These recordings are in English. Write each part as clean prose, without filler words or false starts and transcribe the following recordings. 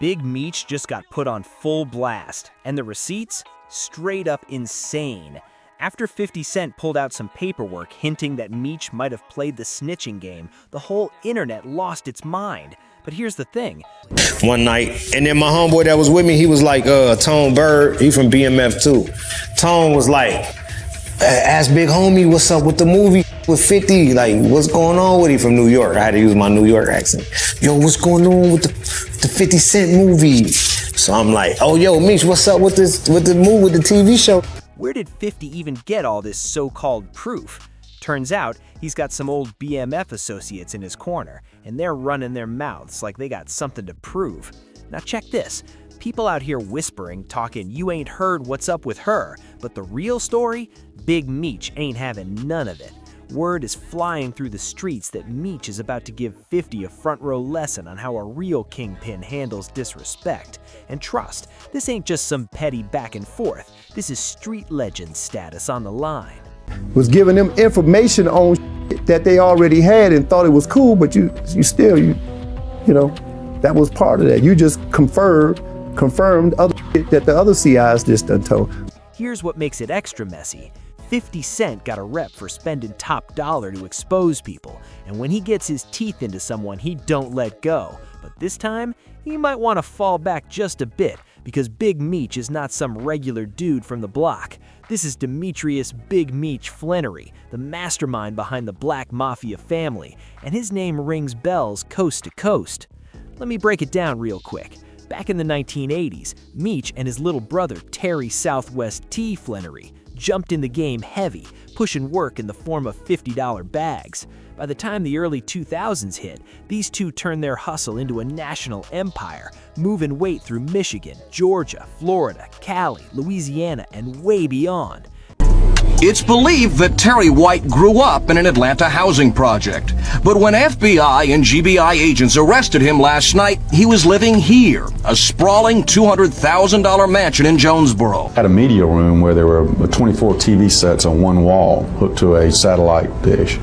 Big Meech just got put on full blast, and the receipts? Straight up insane. After 50 Cent pulled out some paperwork hinting that Meech might have played the snitching game, the whole internet lost its mind. But here's the thing. One night, and then my homeboy that was with me, he was like, Tone Bird, he from BMF too. Tone was like, ask Big Homie what's up with the movie with 50, like what's going on with him from New York. I had to use my New York accent. Yo, what's going on with the 50 Cent movie? So I'm like, oh yo, Meech, what's up with the movie, with the TV show? Where did 50 even get all this so-called proof? Turns out, he's got some old BMF associates in his corner, and they're running their mouths like they got something to prove. Now check this. People out here whispering, talking, you ain't heard what's up with her, but the real story? Big Meech ain't having none of it. Word is flying through the streets that Meech is about to give 50 a front row lesson on how a real kingpin handles disrespect. And trust, this ain't just some petty back and forth. This is street legend status on the line. Was giving them information on that they already had and thought it was cool, but you know, that was part of that. You just confirmed other that the other CIs just done told. Here's what makes it extra messy. 50 Cent got a rep for spending top dollar to expose people, and when he gets his teeth into someone, he don't let go. But this time, he might want to fall back just a bit, because Big Meech is not some regular dude from the block. This is Demetrius Big Meech Flannery, the mastermind behind the Black Mafia family, and his name rings bells coast to coast. Let me break it down real quick. Back in the 1980s, Meech and his little brother Terry Southwest T. Flannery jumped in the game heavy, pushing work in the form of $50 bags. By the time the early 2000s hit, these two turned their hustle into a national empire, moving weight through Michigan, Georgia, Florida, Cali, Louisiana, and way beyond. It's believed that Terry White grew up in an Atlanta housing project. But when FBI and GBI agents arrested him last night, he was living here, a sprawling $200,000 mansion in Jonesboro. Had a media room where there were 24 TV sets on one wall hooked to a satellite dish.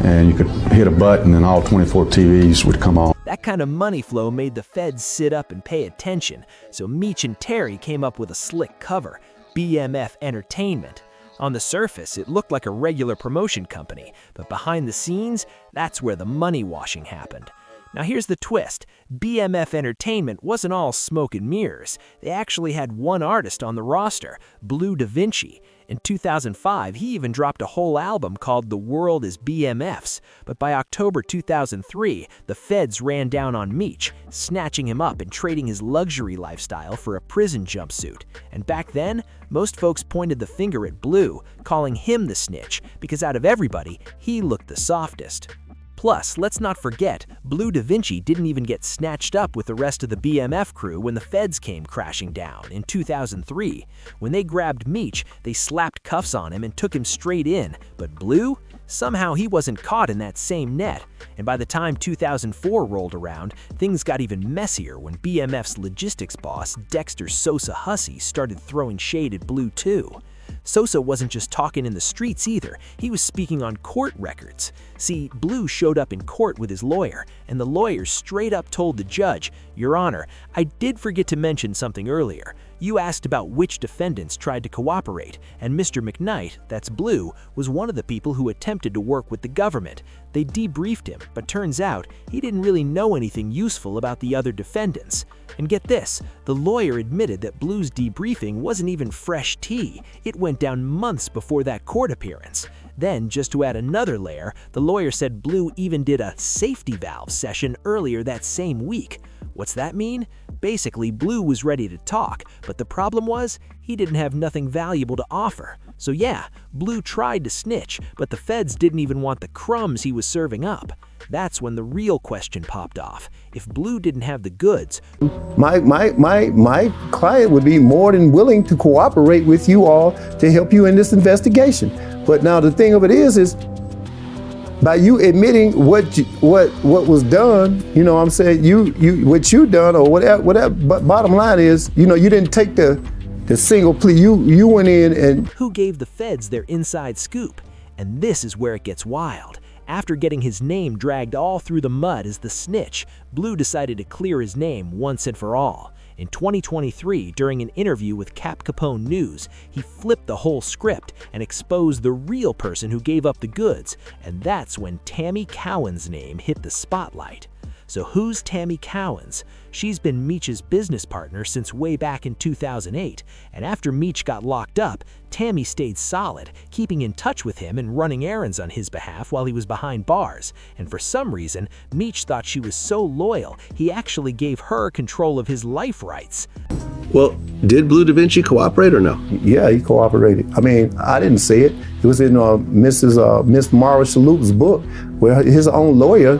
And you could hit a button and all 24 TVs would come on. That kind of money flow made the feds sit up and pay attention, so Meech and Terry came up with a slick cover, BMF Entertainment. On the surface, it looked like a regular promotion company, but behind the scenes, that's where the money washing happened. Now here's the twist. BMF Entertainment wasn't all smoke and mirrors. They actually had one artist on the roster, Blue Da Vinci. In 2005, he even dropped a whole album called The World is BMF's. But by October 2003, the feds ran down on Meech, snatching him up and trading his luxury lifestyle for a prison jumpsuit. And back then, most folks pointed the finger at Blue, calling him the snitch, because out of everybody, he looked the softest. Plus, let's not forget, Blue Da Vinci didn't even get snatched up with the rest of the BMF crew when the feds came crashing down in 2003. When they grabbed Meech, they slapped cuffs on him and took him straight in. But Blue? Somehow he wasn't caught in that same net. And by the time 2004 rolled around, things got even messier when BMF's logistics boss, Dexter Sosa Hussey, started throwing shade at Blue too. Sosa wasn't just talking in the streets either, he was speaking on court records. See, Blue showed up in court with his lawyer, and the lawyer straight up told the judge, "Your Honor, I did forget to mention something earlier. You asked about which defendants tried to cooperate, and Mr. McKnight, that's Blue, was one of the people who attempted to work with the government. They debriefed him, but turns out he didn't really know anything useful about the other defendants." And get this, the lawyer admitted that Blue's debriefing wasn't even fresh tea. It went down months before that court appearance. Then, just to add another layer, the lawyer said Blue even did a safety valve session earlier that same week. What's that mean? Basically, Blue was ready to talk, but the problem was, he didn't have nothing valuable to offer. So yeah, Blue tried to snitch, but the feds didn't even want the crumbs he was serving up. That's when the real question popped off. If Blue didn't have the goods, My client would be more than willing to cooperate with you all to help you in this investigation. But now the thing of it is by you admitting what was done, you know what I'm saying, what you done or whatever, but bottom line is, you know, you didn't take the single plea. You went in and who gave the feds their inside scoop? And this is where it gets wild. After getting his name dragged all through the mud as the snitch, Blue decided to clear his name once and for all. In 2023, during an interview with Cap Capone News, he flipped the whole script and exposed the real person who gave up the goods, and that's when Tammy Cowan's name hit the spotlight. So who's Tammy Cowens? She's been Meech's business partner since way back in 2008, and after Meech got locked up, Tammy stayed solid, keeping in touch with him and running errands on his behalf while he was behind bars. And for some reason, Meech thought she was so loyal, he actually gave her control of his life rights. Well, did Blue Da Vinci cooperate or no? Yeah, he cooperated. I mean, I didn't say it. It was in Miss Mara Shalhoub's book, where his own lawyer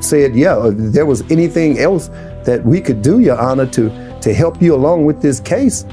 said, yeah, if there was anything else that we could do, Your Honor, to help you along with this case.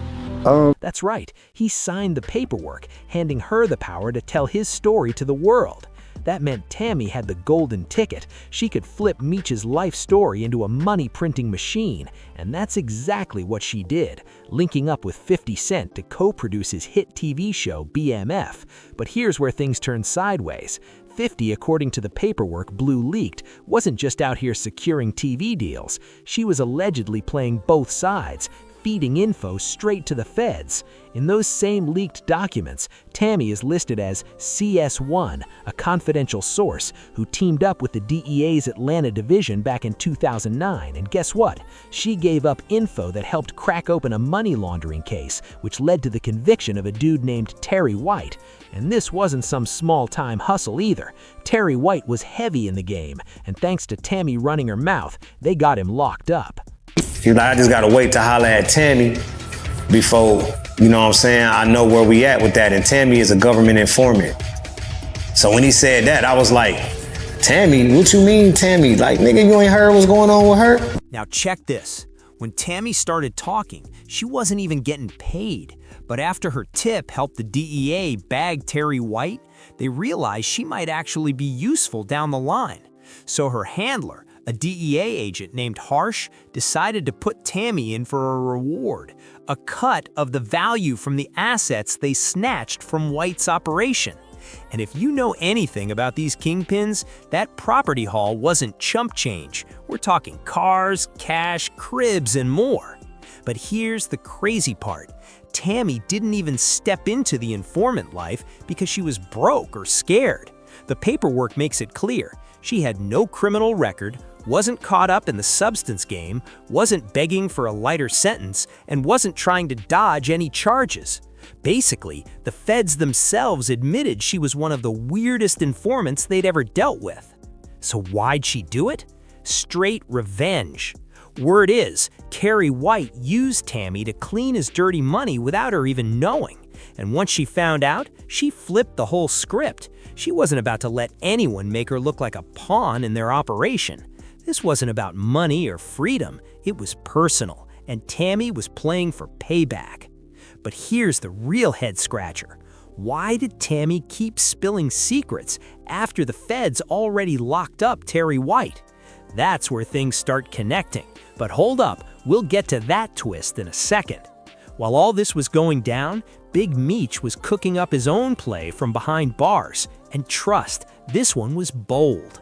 That's right. He signed the paperwork, handing her the power to tell his story to the world. That meant Tammy had the golden ticket. She could flip Meech's life story into a money-printing machine, and that's exactly what she did, linking up with 50 Cent to co-produce his hit TV show BMF. But here's where things turned sideways. 50, according to the paperwork Blue leaked, wasn't just out here securing TV deals. She was allegedly playing both sides, feeding info straight to the feds. In those same leaked documents, Tammy is listed as CS1, a confidential source who teamed up with the DEA's Atlanta division back in 2009. And guess what? She gave up info that helped crack open a money laundering case, which led to the conviction of a dude named Terry White. And this wasn't some small-time hustle either. Terry White was heavy in the game, and thanks to Tammy running her mouth, they got him locked up. He's like, I just gotta wait to holler at Tammy before, you know what I'm saying, I know where we at with that. And Tammy is a government informant. So when he said that, I was like, Tammy, what you mean, Tammy? Like, nigga, you ain't heard what's going on with her? Now check this. When Tammy started talking, she wasn't even getting paid. But after her tip helped the DEA bag Terry White, they realized she might actually be useful down the line. So her handler, a DEA agent named Harsh, decided to put Tammy in for a reward, a cut of the value from the assets they snatched from White's operation. And if you know anything about these kingpins, that property haul wasn't chump change. We're talking cars, cash, cribs, and more. But here's the crazy part. Tammy didn't even step into the informant life because she was broke or scared. The paperwork makes it clear. She had no criminal record, wasn't caught up in the substance game, wasn't begging for a lighter sentence, and wasn't trying to dodge any charges. Basically, the feds themselves admitted she was one of the weirdest informants they'd ever dealt with. So why'd she do it? Straight revenge. Word is, Terry White used Tammy to clean his dirty money without her even knowing. And once she found out, she flipped the whole script. She wasn't about to let anyone make her look like a pawn in their operation. This wasn't about money or freedom, it was personal, and Tammy was playing for payback. But here's the real head-scratcher. Why did Tammy keep spilling secrets after the feds already locked up Terry White? That's where things start connecting. But hold up, we'll get to that twist in a second. While all this was going down, Big Meech was cooking up his own play from behind bars. And trust, this one was bold.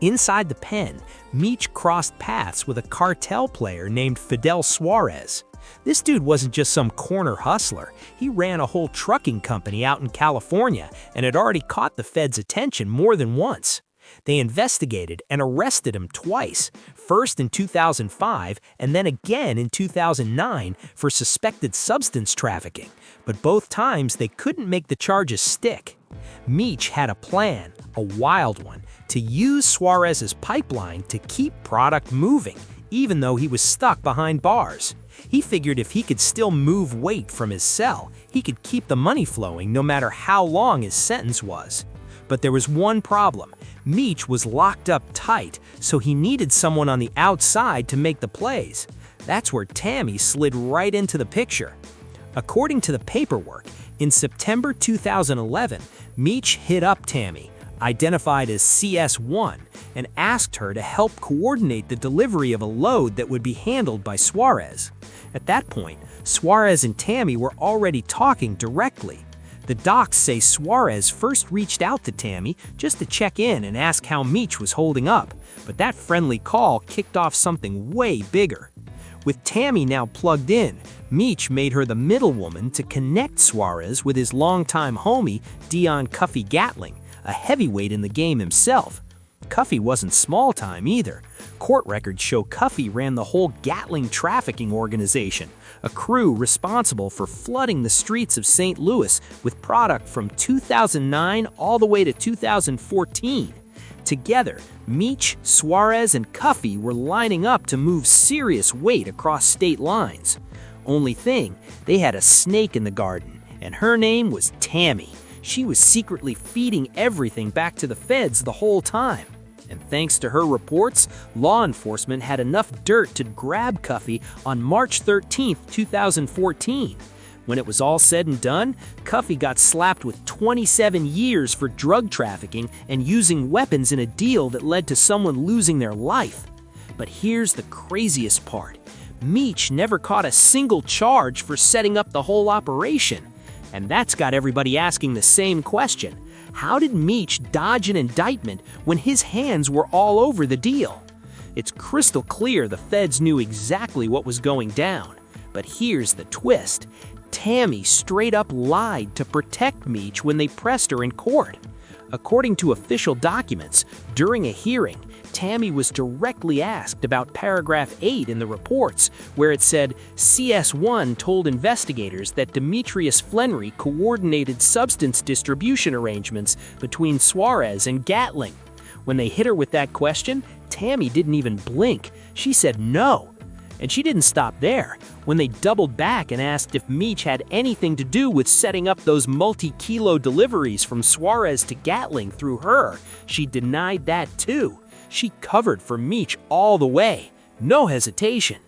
Inside the pen, Meech crossed paths with a cartel player named Fidel Suarez. This dude wasn't just some corner hustler. He ran a whole trucking company out in California and had already caught the feds' attention more than once. They investigated and arrested him twice, first in 2005 and then again in 2009 for suspected substance trafficking, but both times they couldn't make the charges stick. Meech had a plan, a wild one, to use Suarez's pipeline to keep product moving, even though he was stuck behind bars. He figured if he could still move weight from his cell, he could keep the money flowing no matter how long his sentence was. But there was one problem. Meech was locked up tight, so he needed someone on the outside to make the plays. That's where Tammy slid right into the picture. According to the paperwork, in September 2011, Meech hit up Tammy, identified as CS1, and asked her to help coordinate the delivery of a load that would be handled by Suarez. At that point, Suarez and Tammy were already talking directly. The docs say Suarez first reached out to Tammy just to check in and ask how Meech was holding up, but that friendly call kicked off something way bigger. With Tammy now plugged in, Meech made her the middlewoman to connect Suarez with his longtime homie, Dion Cuffy Gatling, a heavyweight in the game himself. Cuffy wasn't small time either. Court records show Cuffy ran the whole Gatling trafficking organization, a crew responsible for flooding the streets of St. Louis with product from 2009 all the way to 2014. Together, Meech, Suarez, and Cuffy were lining up to move serious weight across state lines. Only thing, they had a snake in the garden, and her name was Tammy. She was secretly feeding everything back to the feds the whole time. And thanks to her reports, law enforcement had enough dirt to grab Cuffy on March 13, 2014. When it was all said and done, Cuffy got slapped with 27 years for drug trafficking and using weapons in a deal that led to someone losing their life. But here's the craziest part. Meech never caught a single charge for setting up the whole operation. And that's got everybody asking the same question. How did Meech dodge an indictment when his hands were all over the deal? It's crystal clear the feds knew exactly what was going down. But here's the twist. Tammy straight up lied to protect Meech when they pressed her in court. According to official documents, during a hearing, Tammy was directly asked about paragraph 8 in the reports, where it said CS1 told investigators that Demetrius Flenry coordinated substance distribution arrangements between Suarez and Gatling. When they hit her with that question, Tammy didn't even blink. She said no. And she didn't stop there. When they doubled back and asked if Meech had anything to do with setting up those multi-kilo deliveries from Suarez to Gatling through her, she denied that too. She covered for Meech all the way. No hesitation.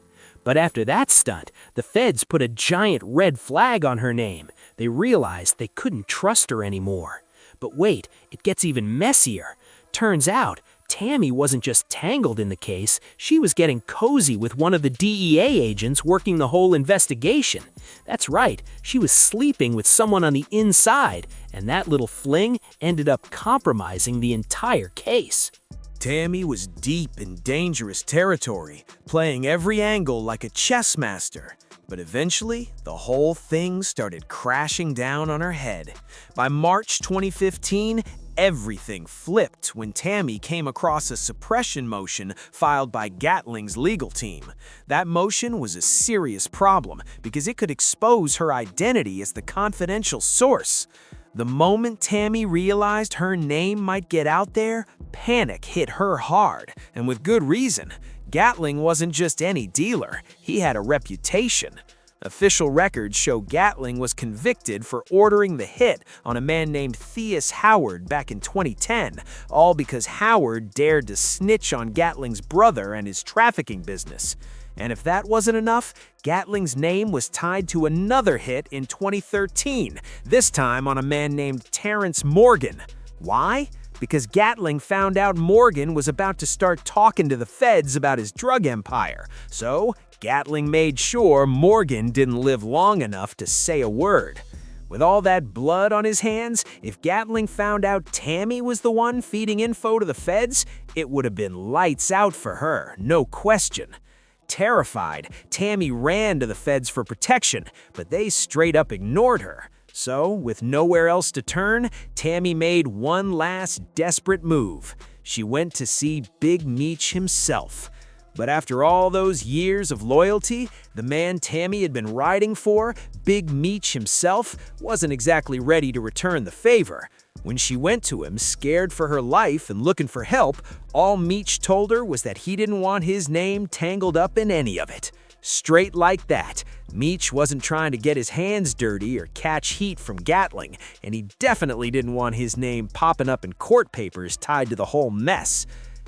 But after that stunt, the feds put a giant red flag on her name. They realized they couldn't trust her anymore. But wait, it gets even messier. Turns out, Tammy wasn't just tangled in the case, she was getting cozy with one of the DEA agents working the whole investigation. That's right, she was sleeping with someone on the inside, and that little fling ended up compromising the entire case. Tammy was deep in dangerous territory, playing every angle like a chess master. But eventually, the whole thing started crashing down on her head. By March 2015, everything flipped when Tammy came across a suppression motion filed by Gatling's legal team. That motion was a serious problem because it could expose her identity as the confidential source. The moment Tammy realized her name might get out there, panic hit her hard, and with good reason. Gatling wasn't just any dealer, he had a reputation. Official records show Gatling was convicted for ordering the hit on a man named Theus Howard back in 2010, all because Howard dared to snitch on Gatling's brother and his trafficking business. And if that wasn't enough, Gatling's name was tied to another hit in 2013, this time on a man named Terrence Morgan. Why? Because Gatling found out Morgan was about to start talking to the feds about his drug empire. So, Gatling made sure Morgan didn't live long enough to say a word. With all that blood on his hands, if Gatling found out Tammy was the one feeding info to the feds, it would have been lights out for her, no question. Terrified, Tammy ran to the feds for protection, but they straight up ignored her. So, with nowhere else to turn, Tammy made one last desperate move. She went to see Big Meech himself. But after all those years of loyalty, the man Tammy had been riding for, Big Meech himself, wasn't exactly ready to return the favor. When she went to him, scared for her life and looking for help, all Meech told her was that he didn't want his name tangled up in any of it. Straight like that, Meech wasn't trying to get his hands dirty or catch heat from Gatling, and he definitely didn't want his name popping up in court papers tied to the whole mess.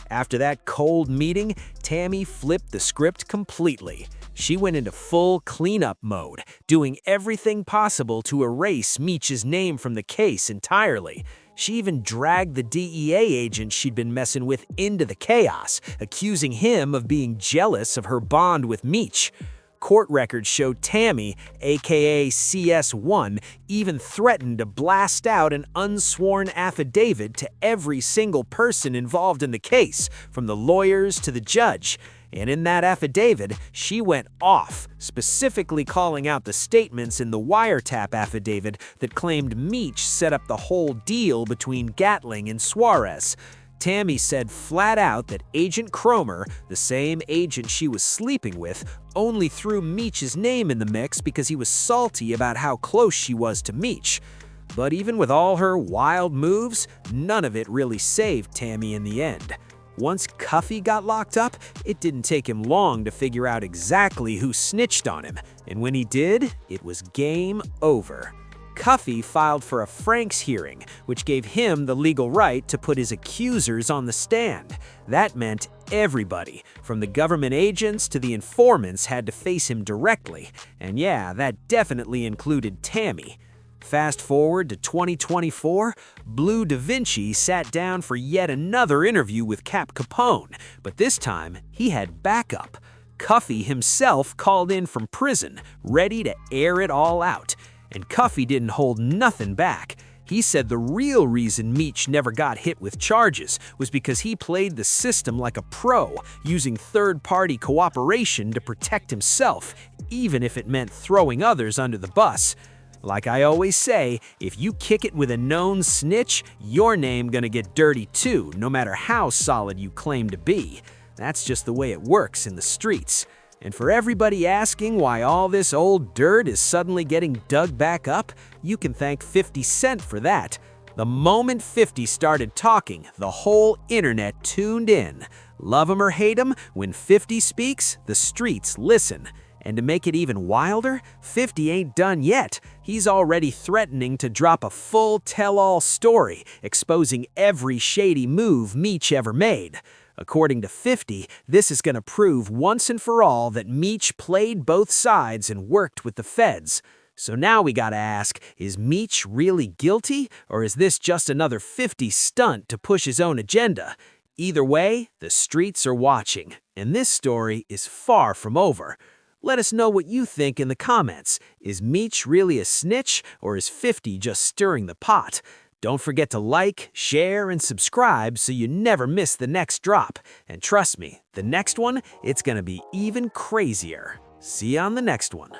After that cold meeting, Tammy flipped the script completely. She went into full cleanup mode, doing everything possible to erase Meech's name from the case entirely. She even dragged the DEA agent she'd been messing with into the chaos, accusing him of being jealous of her bond with Meech. Court records show Tammy, aka CS1, even threatened to blast out an unsworn affidavit to every single person involved in the case, from the lawyers to the judge. And in that affidavit, she went off, specifically calling out the statements in the wiretap affidavit that claimed Meech set up the whole deal between Gatling and Suarez. Tammy said flat out that Agent Cromer, the same agent she was sleeping with, only threw Meech's name in the mix because he was salty about how close she was to Meech. But even with all her wild moves, none of it really saved Tammy in the end. Once Cuffy got locked up, it didn't take him long to figure out exactly who snitched on him, and when he did, it was game over. Cuffy filed for a Franks hearing, which gave him the legal right to put his accusers on the stand. That meant everybody, from the government agents to the informants, had to face him directly, and yeah, that definitely included Tammy. Fast forward to 2024, Blue Da Vinci sat down for yet another interview with Cap Capone, but this time he had backup. Cuffy himself called in from prison, ready to air it all out. And Cuffy didn't hold nothing back. He said the real reason Meech never got hit with charges was because he played the system like a pro, using third-party cooperation to protect himself, even if it meant throwing others under the bus. Like I always say, if you kick it with a known snitch, your name gonna get dirty too, no matter how solid you claim to be. That's just the way it works in the streets. And for everybody asking why all this old dirt is suddenly getting dug back up, you can thank 50 Cent for that. The moment 50 started talking, the whole internet tuned in. Love him or hate him, when 50 speaks, the streets listen. And to make it even wilder, 50 ain't done yet. He's already threatening to drop a full tell-all story, exposing every shady move Meech ever made. According to 50, this is going to prove once and for all that Meech played both sides and worked with the feds. So now we gotta ask, is Meech really guilty, or is this just another 50 stunt to push his own agenda? Either way, the streets are watching, and this story is far from over. Let us know what you think in the comments. Is Meech really a snitch, or is 50 just stirring the pot? Don't forget to like, share, and subscribe so you never miss the next drop. And trust me, the next one, it's gonna be even crazier. See you on the next one.